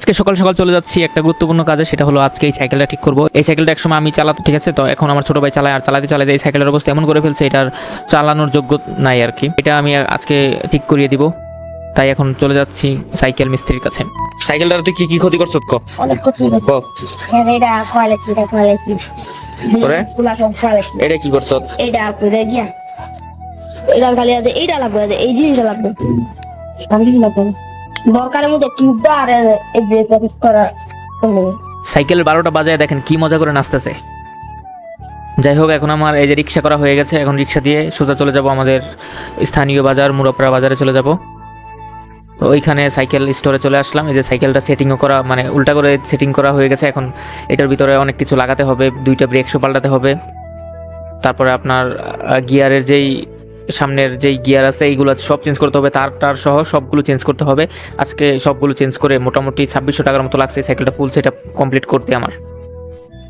আজকে সকাল সকাল চলে যাচ্ছি একটা গুরুত্বপূর্ণ কাজে, সেটা হলো আজকে এই সাইকেলটা ঠিক করব। এই সাইকেলটা একসময় আমি চালাতে, ঠিক আছে, তো এখন আমার ছোট ভাই চালায়, আর চালাতে চালাতে এই সাইকেলের অবস্থা এমন করে ফেলছে, এটার চালানোর যোগ্য নাই আর কি। এটা আমি আজকে ঠিক করিয়ে দিব, তাই এখন চলে যাচ্ছি সাইকেল মিস্ত্রির কাছে। সাইকেলটার তুই কি কি ক্ষতি করছ? অনেক ক্ষতি ক এটা কোয়ালিটি করে পুলা সব কোয়ালিটি এটা কি করছ? এটা করে গিয়া এটা খালি আছে, এইটা লাগবে, এই জিনিসটা লাগবে, আমি কিছু লাগবে না। দরকারের মধ্যে টিউবটা আর এই ব্রেক করা করবে। সাইকেলের 12টা বাজায় দেখেন কি মজা করে নাচতেছে। যাই হোক, এখন আমার এই যে রিক্সা করা হয়ে গেছে, এখন রিক্সা দিয়ে সোজা চলে যাব আমাদের স্থানীয় বাজার, মুরাপাড়া বাজারে চলে যাব। তো ওইখানে সাইকেল স্টোরে চলে আসলাম। এই যে সাইকেলটা সেটিংও করা, মানে উল্টা করে সেটিং করা হয়ে গেছে। এখন এটার ভিতরে অনেক কিছু লাগাতে হবে, 2টা ব্রেক শো পাল্টাতে হবে, তারপরে আপনার গিয়ারের যেই সামনের যেই গিয়ার আছে এইগুলো সব চেঞ্জ করতে হবে, তার সহ সবগুলো চেঞ্জ করতে হবে। আজকে সবগুলো চেঞ্জ করে মোটামুটি 2600 টাকার মতো লাগছে সাইকেলটা ফুল সেট আপ কমপ্লিট করতে আমার।